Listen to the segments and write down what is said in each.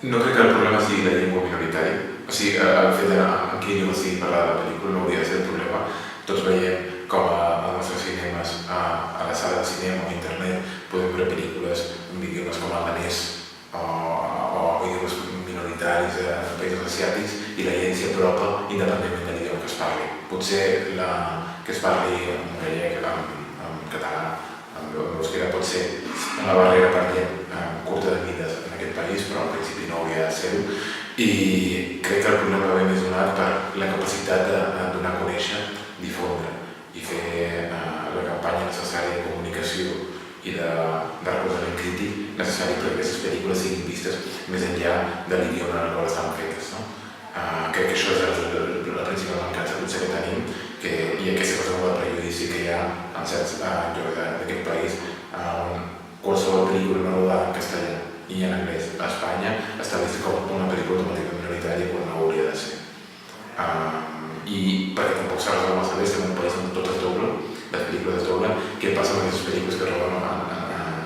No crec que el problema sigui la llengua minoritària. O sigui, el fet en quin idioma sigui parlar de la pel·lícula no hauria de ser el problema. Tots veiem com als nostres cinemes, a la sala de cinema o a internet, podem veure pel·lícules en idiomes com el danès o idiomes minoritaris de països asiàtics i la gent s'hi apropa independentment de l'idioma que es parli. Potser que es parli en gallec, en català, en euskera pot ser una barrera per gent curta de mides en aquest país, però al principi no hauria de ser-ho. I crec que el problema ve més donat per la capacitat de donar a conèixer, difondre i fer la campanya necessària de comunicació i de recolzament crític necessari perquè aquestes pel·lícules siguin vistes més enllà de l'idioma en el qual estan fetes. Crec que això és la principal mancança potser que tenim i aquesta cosa de prejudici que hi ha en certs llocs d'aquest país on qualsevol pel·lícula no rodada en castellà i en anglès a Espanya està vista com una pel·lícula automàtica minoritària quan no hauria de ser. I perquè tampoc s'ha resolt massa bé, estem en un país on tot es dobla, les pel·lícules es doblen, què passa amb aquestes pel·lícules que es roben en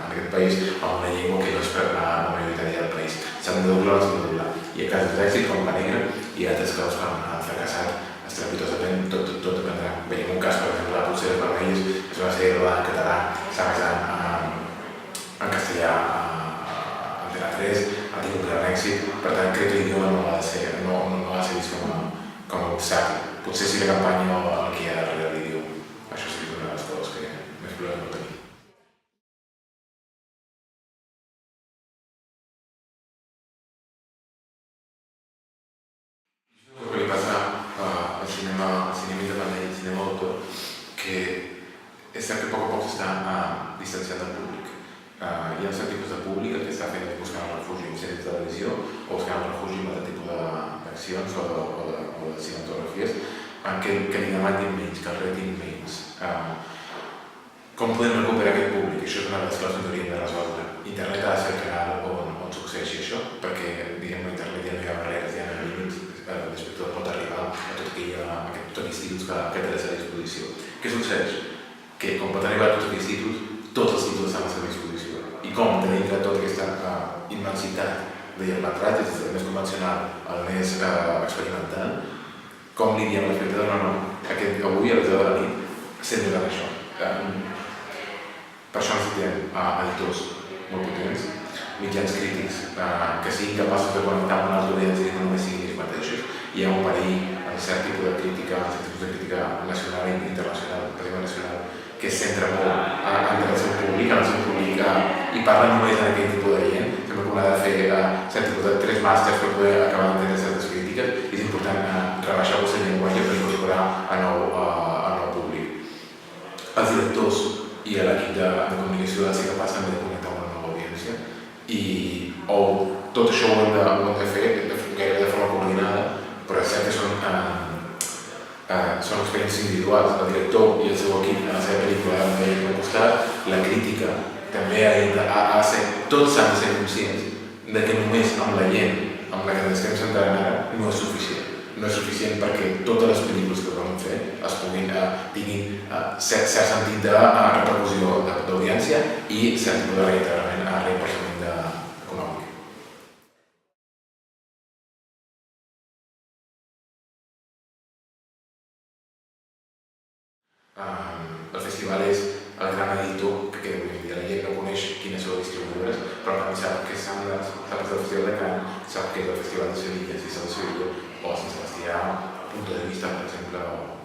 aquest país amb una llengua que no és la majoritària del país. S'han de doblar o s'han de doblar. Hi ha casos d'èxit com La Negra i altres casos que han fracassat estrepitosament, tot dependrà. Veiem un cas, per exemple, de Pulseres Vermelles, és una sèrie rodada en català, s'ha basat en castellà a Antena 3, ha tingut un gran èxit, per tant crec que l'idioma no ha de ser vist com a obstacle. Potser si la campanya o el que hi ha darrere l'idioma. Això sí que és una de les coses que més problemes no tenim. Això és el que li passa al cinema independent i al cinema d'autor, que és cert que a poc s'està distanciant del públic. Hi ha un cert tipus de públic que està fent buscant el refugi en sèries de televisió o buscant el refugi en altre tipus d'accions o de cinematografies que li demanin menys, que el retin menys. Com podem recuperar aquest públic? Això és una de les coses que hauríem de resoldre. Internet ha de ser el canal on succeeixi això, perquè diguem a internet ja no hi ha barreres, ja no hi ha límits, l'espectador pot arribar a tot aquests instituts que té a la seva disposició. Què succeeix? Que com pot arribar a tots aquests títols, tots els títols estan a la seva disposició. I com tenim tota aquesta immensitat de llargmetratges, des del més convencional al més experimental, com li diem a l'espectador, avui a les 10 de la nit estem jugant això. Per això necessitem editors molt potents, mitjans crítics que siguin capaços de connectar amb una altra audiència que no només siguin ells mateixos. Hi ha un perill en cert tipus de crítica, nacional i internacional, nacional, que es centra molt en el seu públic, i parla només en aquell tipus de gent. Sembla que un ha de fer cert tipus de 3 màsters per poder acabar d'entendre certes crítiques i és important rebaixar el seu llenguatge per incorporar a nou públic. Els directors i l'equip de comunicació ha de ser capaç també de connectar amb una nova audiència o tot això ho hem de fer gairebé de forma coordinada, però és cert que són experiències individuals. El director i el seu equip en la seva pel·lícula han de fer al costat, la crítica també ha de ser, tots han de ser conscients de que només amb la gent amb la que ens estem centrant ara no és suficient. No és suficient perquè totes les pel·lícules que es volen fer tinguin cert sentit de repercussió d'audiència i cert tipus de reintegrament econòmic. El festival és el gran editor que queda avui en dia. La gent no coneix quines són les distribuïdores, però en canvi sap que és el Festival de Cannes, sap que és el Festival de Sevilla, si és el de Sevilla, o Sant Sebastià, Punto de Vista, per exemple, o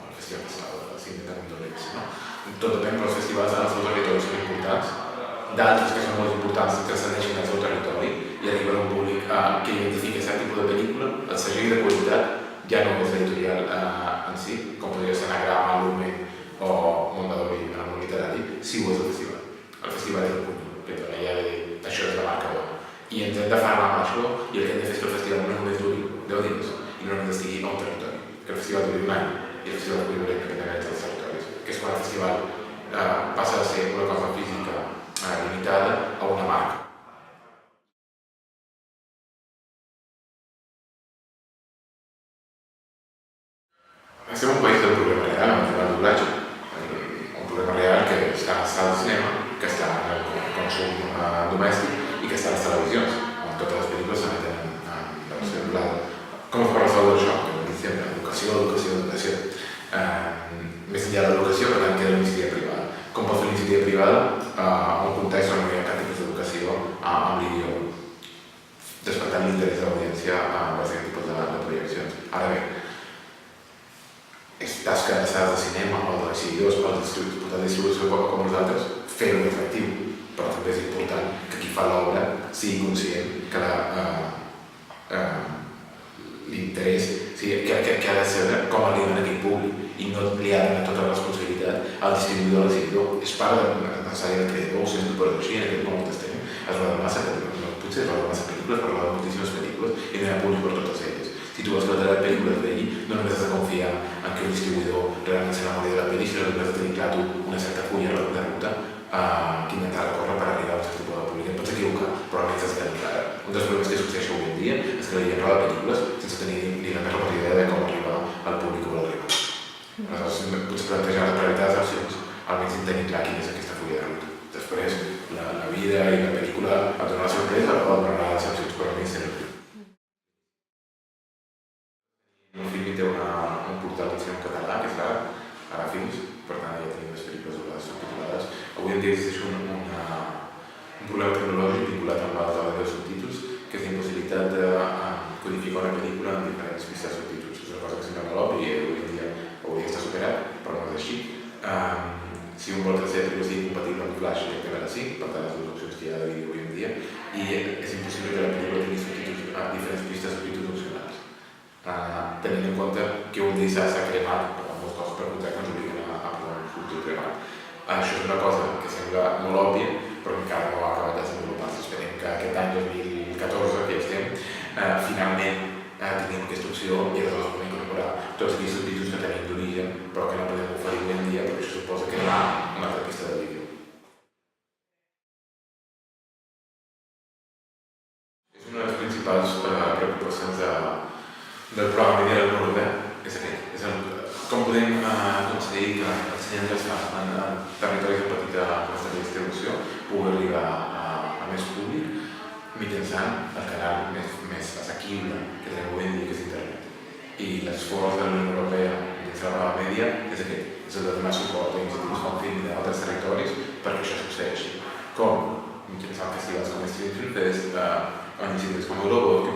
el Festival de Cine de Condolets. Tot depèn, però els festivals en els seus territoris són importants, d'altres que són molt importants transcendeixen al seu territori i arriben a un públic que identifica cert tipus de pel·lícula. El segell de qualitat ja no és l'editorial en si, com podria ser Anagrama, Lumen o Mondadori en el món literari, si ho és el festival. El festival és el punt, que ja ve dir, això és la marca bona. I ens hem de fer amb això i el que hem de fer és que el festival no només duri 10 dies i no només estigui a un territori, que el festival duri un any i el festival duri independentment dels territoris, que és quan el festival passa a ser una cosa física limitada a una marca. Estem en un país del problema real, amb el tema del doblatge. Un problema real que està a les sales de cinema, que està en el consum domèstic i que està a les televisions, on totes les pel·lícules s'emeten iniciativa privada a un context on no hi ha cap tipus d'educació amb l'idioma, despertant l'interès de l'audiència amb aquest tipus de projeccions. Ara bé, és tasca de sales de cinema o de exhibidors o de distribució com nosaltres fer-ho atractiu, però també és important que qui fa l'obra sigui conscient que l'interès, que ha de saber com arriba a aquell públic i no li ha de donar tota la responsabilitat al distribuïdor o al exhibidor. És part necessària del creador, si és d'operació així, en aquest moment estem. Es roda massa potser es roda massa pel·lícules, però roda moltíssimes pel·lícules i no hi ha públic per totes elles. Si tu vols que la pel·lícula vegi, no només has de confiar en que un distribuïdor realment s'enamori de la pel·li, sinó que has de tenir clar tu una certa fulla de ruta que intentar recórrer per arribar a un cert tipus de públic. Et pots equivocar, però almenys has de tenir clara. Un dels problemes que succeeix avui en dia és que la gent roda pel·lícules sense tenir ni la més remota idea de com arribar al públic que vol arribar. Aleshores, potser plantejar les prioritats d'accions, almenys tenir clar quina és aquesta fulla de ruta. Després, la vida i la pel·lícula et donen la sorpresa o et donen les accions, però almenys tenir clar. El film té un portal de cinema català, que és Ara Films, per tant ja tenim les pel·lícules subtitulades. Avui en dia existeix un problema tecnològic vinculat amb el treball dels subtítols, que és la impossibilitat de codificar una pel·lícula en diferents pistes de subtítols. És una cosa que sembla molt òbvia i avui en dia hauria d'estar superat, però no és així. Si un vol que la seva pel·lícula sigui compatible amb Flash, directament sí, per tant les dues opcions que hi ha de vídeo avui en dia, i és impossible que la pel·lícula tingui subtítols a diferents pistes de subtítols opcionals. Tenint en compte que un d'ells s'ha cremat, per moltes coses per contracte que ens obliguen a posar un subtítol cremat. Això és una cosa que sembla molt òbvia, però encara no ha acabat de desenvolupar-se. Esperem que aquest any 2014, que ja estem, finalment tinguem aquesta opció i aleshores podem incorporar tots aquells subtítols que tenim d'origen, però que no podem oferir avui en dia, perquè això suposa crear una altra pista de vídeo. És una de les principals preocupacions del programa Media de la Unió Europea, és aquest. Com podem aconseguir que els cinemes en territoris de petita capacitat de distribució pugui arribar a més públic mitjançant el canal més assequible que tenim avui en dia, que és internet. I l'esforç de la Unió Europea dins del programa Media és aquest, és el de donar suport a iniciatives com Film i d'altres territoris perquè això succeeixi. Com mitjançant festivals com Stream Film Fest, iniciatives com Eurobot,